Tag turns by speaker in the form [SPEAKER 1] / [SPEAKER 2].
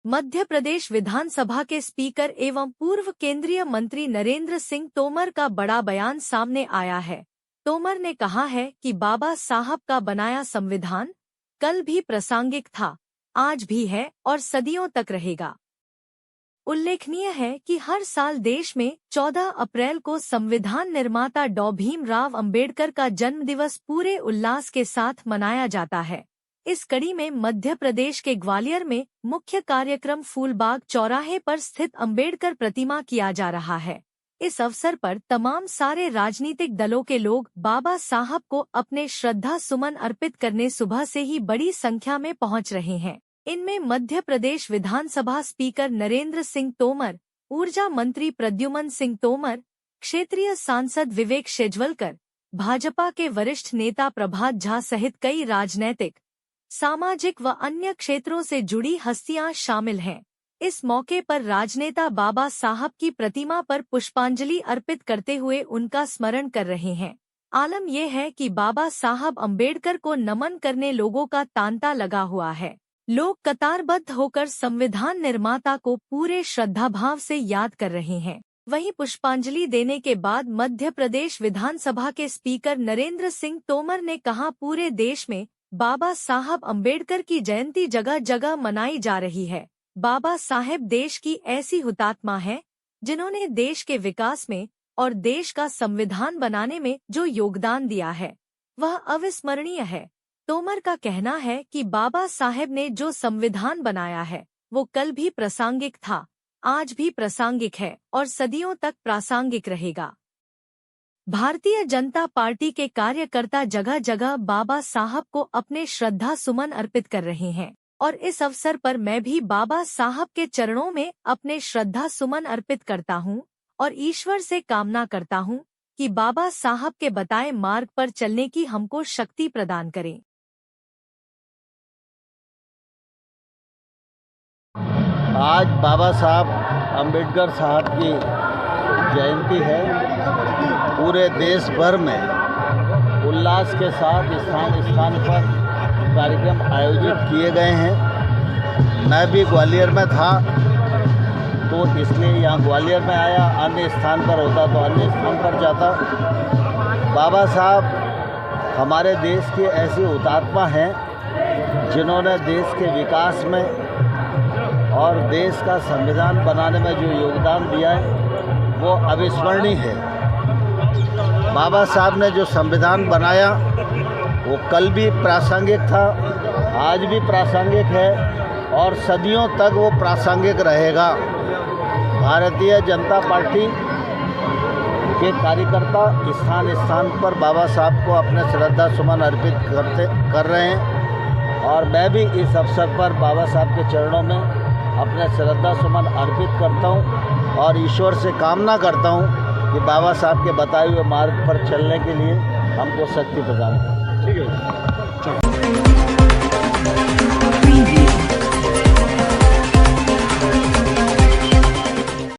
[SPEAKER 1] मध्य प्रदेश विधानसभा के स्पीकर एवं पूर्व केंद्रीय मंत्री नरेंद्र सिंह तोमर का बड़ा बयान सामने आया है। तोमर ने कहा है कि बाबा साहब का बनाया संविधान कल भी प्रासंगिक था, आज भी है और सदियों तक रहेगा। उल्लेखनीय है कि हर साल देश में 14 अप्रैल को संविधान निर्माता डॉ भीमराव अंबेडकर का जन्मदिवस पूरे उल्लास के साथ मनाया जाता है। इस कड़ी में मध्य प्रदेश के ग्वालियर में मुख्य कार्यक्रम फूलबाग चौराहे पर स्थित अंबेडकर प्रतिमा किया जा रहा है। इस अवसर पर तमाम सारे राजनीतिक दलों के लोग बाबा साहब को अपने श्रद्धा सुमन अर्पित करने सुबह से ही बड़ी संख्या में पहुंच रहे हैं। इनमें मध्य प्रदेश विधानसभा स्पीकर नरेंद्र सिंह तोमर, ऊर्जा मंत्री प्रद्युमन सिंह तोमर, क्षेत्रीय सांसद विवेक शेजवलकर, भाजपा के वरिष्ठ नेता प्रभात झा सहित कई राजनैतिक, सामाजिक व अन्य क्षेत्रों से जुड़ी हस्तियां शामिल हैं। इस मौके पर राजनेता बाबा साहब की प्रतिमा पर पुष्पांजलि अर्पित करते हुए उनका स्मरण कर रहे हैं। आलम यह है कि बाबा साहब अंबेडकर को नमन करने लोगों का तांता लगा हुआ है। लोग कतारबद्ध होकर संविधान निर्माता को पूरे श्रद्धाभाव से याद कर रहे हैं। वहीं पुष्पांजलि देने के बाद मध्य प्रदेश विधानसभा के स्पीकर नरेंद्र सिंह तोमर ने कहा, पूरे देश में बाबा साहब अंबेडकर की जयंती जगह जगह मनाई जा रही है। बाबा साहेब देश की ऐसी हुतात्मा है जिन्होंने देश के विकास में और देश का संविधान बनाने में जो योगदान दिया है वह अविस्मरणीय है। तोमर का कहना है कि बाबा साहेब ने जो संविधान बनाया है वो कल भी प्रासंगिक था, आज भी प्रासंगिक है और सदियों तक प्रासंगिक रहेगा। भारतीय जनता पार्टी के कार्यकर्ता जगह जगह बाबा साहब को अपने श्रद्धा सुमन अर्पित कर रहे हैं और इस अवसर पर मैं भी बाबा साहब के चरणों में अपने श्रद्धा सुमन अर्पित करता हूं और ईश्वर से कामना करता हूं कि बाबा साहब के बताए मार्ग पर चलने की हमको शक्ति प्रदान करें।
[SPEAKER 2] आज बाबा साहब अंबेडकर साहब की जयंती है। पूरे देश भर में उल्लास के साथ स्थान स्थान पर कार्यक्रम आयोजित किए गए हैं। मैं भी ग्वालियर में था तो इसलिए यहाँ ग्वालियर में आया, अन्य स्थान पर होता तो अन्य स्थान पर जाता। बाबा साहब हमारे देश के ऐसे हुतात्मा हैं जिन्होंने देश के विकास में और देश का संविधान बनाने में जो योगदान दिया है वो अविस्मरणीय है। बाबा साहब ने जो संविधान बनाया वो कल भी प्रासंगिक था, आज भी प्रासंगिक है और सदियों तक वो प्रासंगिक रहेगा। भारतीय जनता पार्टी के कार्यकर्ता स्थान स्थान पर बाबा साहब को अपने श्रद्धा सुमन अर्पित कर रहे हैं और मैं भी इस अवसर पर बाबा साहब के चरणों में अपने श्रद्धा सुमन अर्पित करता हूं और ईश्वर से कामना करता हूं कि बाबा साहब के बताए हुए मार्ग पर चलने के लिए हमको शक्ति प्रदान करें। ठीक है।